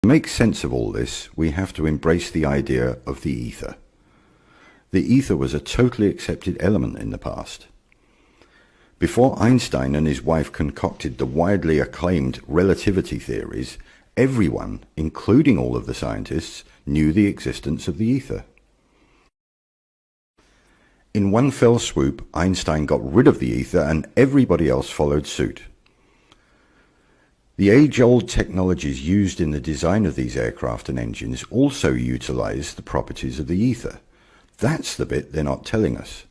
make sense of all this, we have to embrace the idea of the ether. The ether was a totally accepted element in the past. Before Einstein and his wife concocted the widely acclaimed relativity theories, everyone, including all of the scientists, knew the existence of the ether. In one fell swoop, Einstein got rid of the ether and everybody else followed suit. The age-old technologies used in the design of these aircraft and engines also utilize the properties of the ether. That's the bit they're not telling us.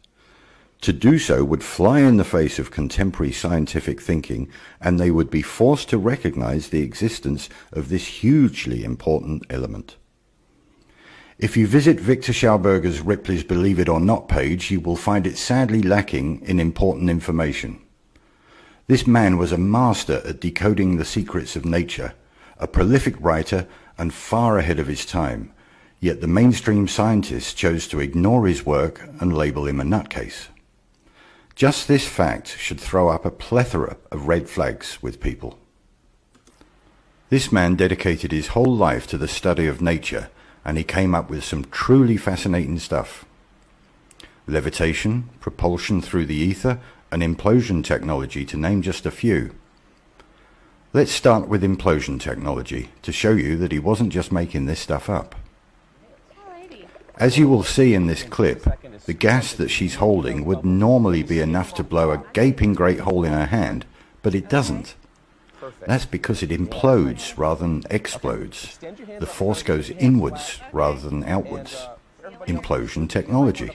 To do so would fly in the face of contemporary scientific thinking, and they would be forced to recognize the existence of this hugely important element. If you visit Victor Schauberger's Ripley's Believe It or Not page, you will find it sadly lacking in important information. This man was a master at decoding the secrets of nature, a prolific writer and far ahead of his time, yet the mainstream scientists chose to ignore his work and label him a nutcase. Just this fact should throw up a plethora of red flags with people. This man dedicated his whole life to the study of nature, and he came up with some truly fascinating stuff. Levitation, propulsion through the ether, and implosion technology, to name just a few. Let's start with implosion technology to show you that he wasn't just making this stuff up. As you will see in this clip, the gas that she's holding would normally be enough to blow a gaping great hole in her hand, but it doesn't. That's because it implodes rather than explodes. The force goes inwards rather than outwards. Implosion technology.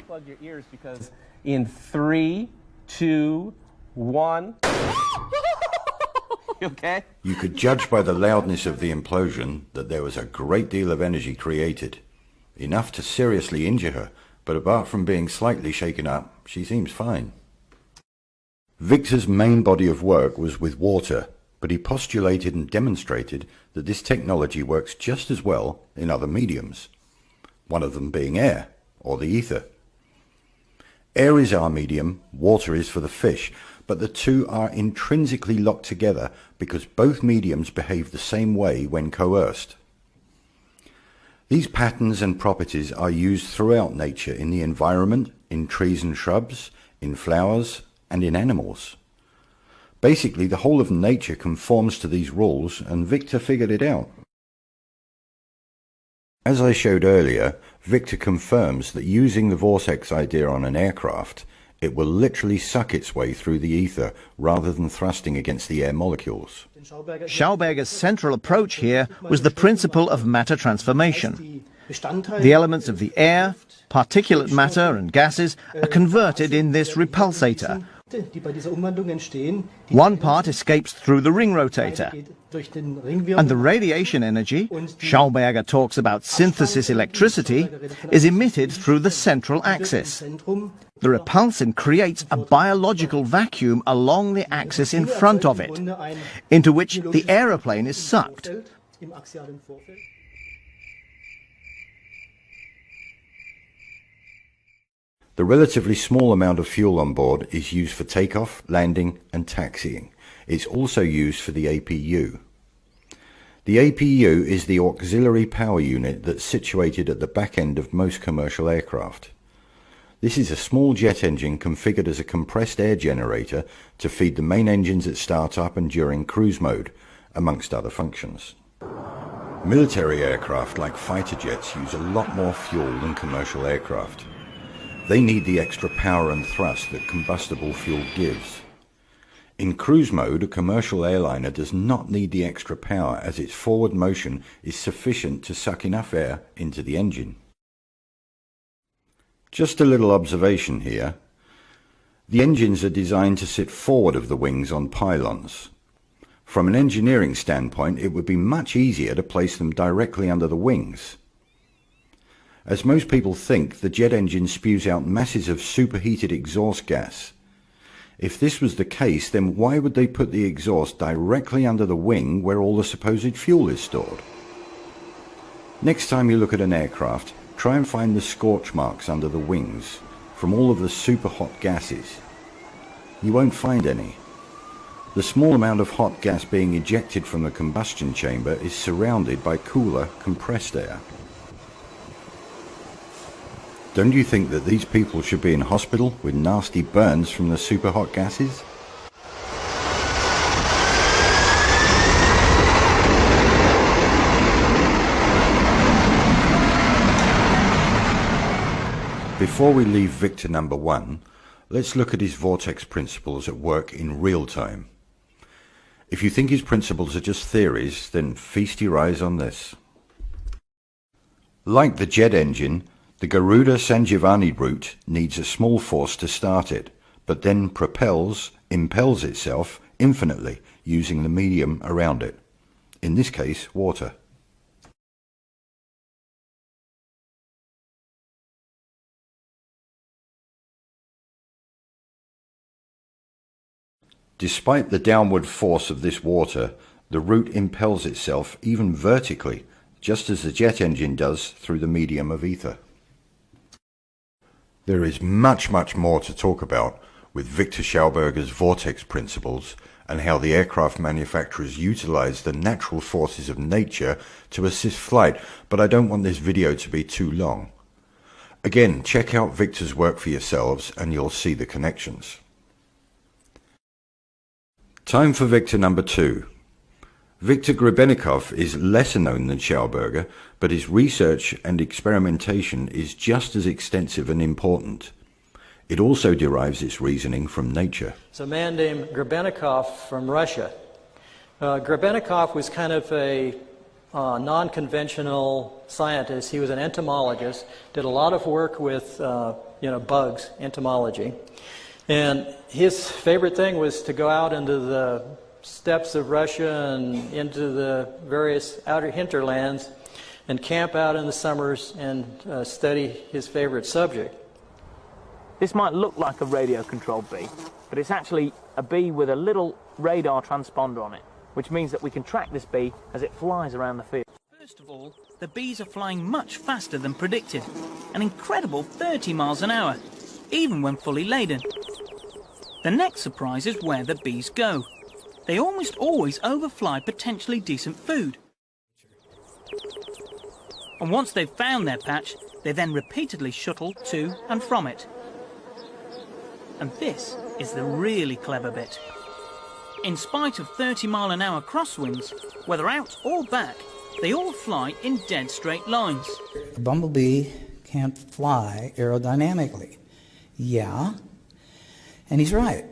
In 3, 2, 1. Okay? You could judge by the loudness of the implosion that there was a great deal of energy created. Enough to seriously injure her, but apart from being slightly shaken up, she seems fine. Victor's main body of work was with water, but he postulated and demonstrated that this technology works just as well in other mediums, one of them being air, or the ether. Air is our medium, water is for the fish, but the two are intrinsically locked together because both mediums behave the same way when coerced. These patterns and properties are used throughout nature, in the environment, in trees and shrubs, in flowers, and in animals. Basically, the whole of nature conforms to these rules, and Victor figured it out. As I showed earlier, Victor confirms that using the vortex idea on an aircraft, it will literally suck its way through the ether rather than thrusting against the air molecules. Schauberger's central approach here was the principle of matter transformation. The elements of the air, particulate matter and gases are converted in this repulsator. One part escapes through the ring rotator, and the radiation energy, Schauberger talks about synthesis electricity, is emitted through the central axis. The repulsion creates a biological vacuum along the axis in front of it, into which the aeroplane is sucked. The relatively small amount of fuel on board is used for takeoff, landing and taxiing. It's also used for the APU. The APU is the auxiliary power unit that's situated at the back end of most commercial aircraft. This is a small jet engine configured as a compressed air generator to feed the main engines at startup and during cruise mode, amongst other functions. Military aircraft like fighter jets use a lot more fuel than commercial aircraft. They need the extra power and thrust that combustible fuel gives. In cruise mode, a commercial airliner does not need the extra power, as its forward motion is sufficient to suck enough air into the engine. Just a little observation here. The engines are designed to sit forward of the wings on pylons. From an engineering standpoint, it would be much easier to place them directly under the wings. As most people think, the jet engine spews out masses of superheated exhaust gas. If this was the case, then why would they put the exhaust directly under the wing where all the supposed fuel is stored? Next time you look at an aircraft, try and find the scorch marks under the wings from all of the super hot gases. You won't find any. The small amount of hot gas being ejected from the combustion chamber is surrounded by cooler, compressed air. Don't you think that these people should be in hospital with nasty burns from the super hot gases? Before we leave Victor number 1, let's look at his vortex principles at work in real time. If you think his principles are just theories, then feast your eyes on this. Like the jet engine, the Garuda Sanjivani route needs a small force to start it, but then impels itself infinitely using the medium around it, in this case water. Despite the downward force of this water, the route impels itself even vertically, just as the jet engine does through the medium of ether. There is much more to talk about with Victor Schauberger's vortex principles and how the aircraft manufacturers utilize the natural forces of nature to assist flight, but I don't want this video to be too long. Again, check out Victor's work for yourselves and you'll see the connections. Time for Victor number 2. Viktor Grebennikov is lesser known than Schauberger, but his research and experimentation is just as extensive and important. It also derives its reasoning from nature. It's a man named Grebennikov from Russia. Grebennikov was kind of a non-conventional scientist. He was an entomologist, did a lot of work with bugs, entomology. And his favorite thing was to go out into the steppes of Russia and into the various outer hinterlands and camp out in the summers and study his favorite subject. This might look like a radio-controlled bee, but it's actually a bee with a little radar transponder on it, which means that we can track this bee as it flies around the field. First of all, the bees are flying much faster than predicted, an incredible 30 miles an hour, even when fully laden. The next surprise is where the bees go. They almost always overfly potentially decent food. And once they've found their patch, they then repeatedly shuttle to and from it. And this is the really clever bit. In spite of 30-mile-an-hour crosswinds, whether out or back, they all fly in dead straight lines. A bumblebee can't fly aerodynamically. Yeah. And he's right.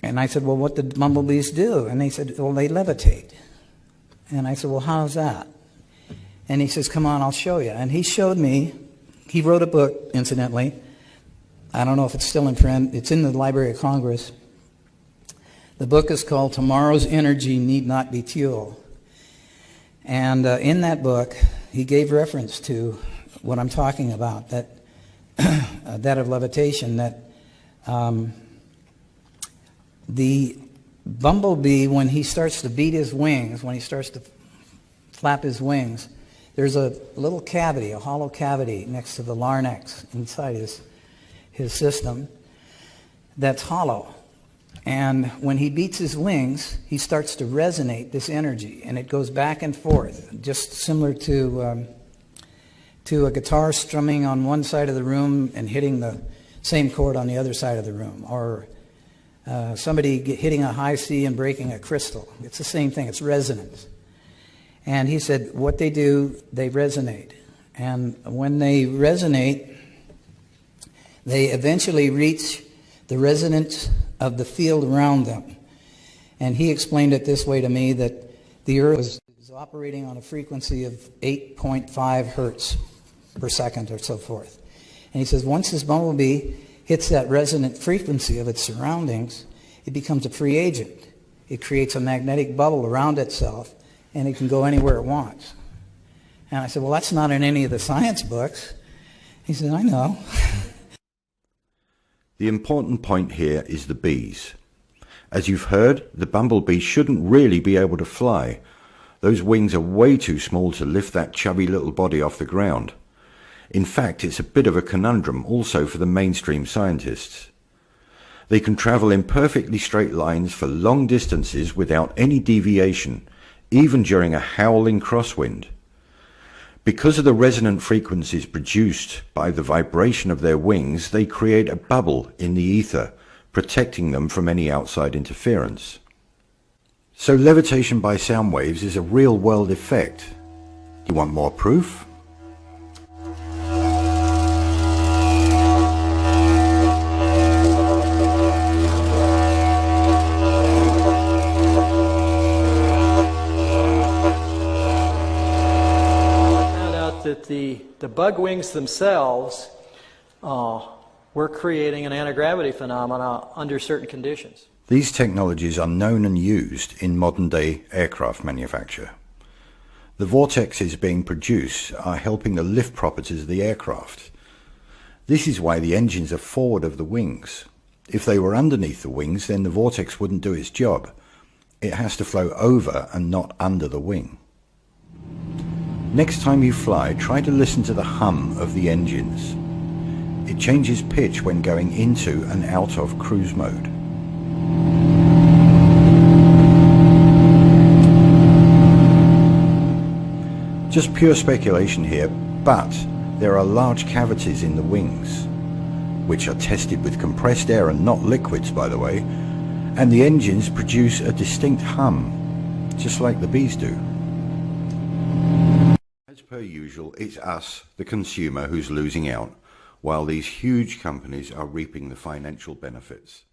And I said, well, what did bumblebees do? And they said, well, they levitate. And I said, well, how's that? And he says, come on, I'll show you. And he showed me, he wrote a book, incidentally. I don't know if it's still in print. It's in the Library of Congress. The book is called Tomorrow's Energy Need Not Be Fuel. And in that book, he gave reference to what I'm talking about, that of levitation, that the bumblebee, when he starts to beat his wings, when he starts to flap his wings, there's a little cavity, a hollow cavity next to the larynx inside his system that's hollow. And when he beats his wings, he starts to resonate this energy, and it goes back and forth, just similar to a guitar strumming on one side of the room and hitting the same chord on the other side of the room, or somebody hitting a high C and breaking a crystal. It's the same thing. It's resonance. And he said what they do, they resonate. And when they resonate, they eventually reach the resonance of the field around them. And he explained it this way to me, that the Earth is operating on a frequency of 8.5 hertz per second or so forth. And he says once this bumblebee hits that resonant frequency of its surroundings, it becomes a free agent. It creates a magnetic bubble around itself, and it can go anywhere it wants. And I said, well, that's not in any of the science books. He said, I know. The important point here is the bees. As you've heard, the bumblebee shouldn't really be able to fly. Those wings are way too small to lift that chubby little body off the ground. In fact, it's a bit of a conundrum also for the mainstream scientists. They can travel in perfectly straight lines for long distances without any deviation, even during a howling crosswind. Because of the resonant frequencies produced by the vibration of their wings, they create a bubble in the ether, protecting them from any outside interference. So levitation by sound waves is a real-world effect. You want more proof? That the bug wings themselves were creating an anti-gravity phenomena under certain conditions. These technologies are known and used in modern-day aircraft manufacture. The vortexes being produced are helping the lift properties of the aircraft. This is why the engines are forward of the wings. If they were underneath the wings, then the vortex wouldn't do its job. It has to flow over and not under the wing. Next time you fly, try to listen to the hum of the engines. It changes pitch when going into and out of cruise mode. Just pure speculation here, but there are large cavities in the wings, which are tested with compressed air and not liquids, by the way, and the engines produce a distinct hum, just like the bees do. As per usual, it's us, the consumer, who's losing out, while these huge companies are reaping the financial benefits.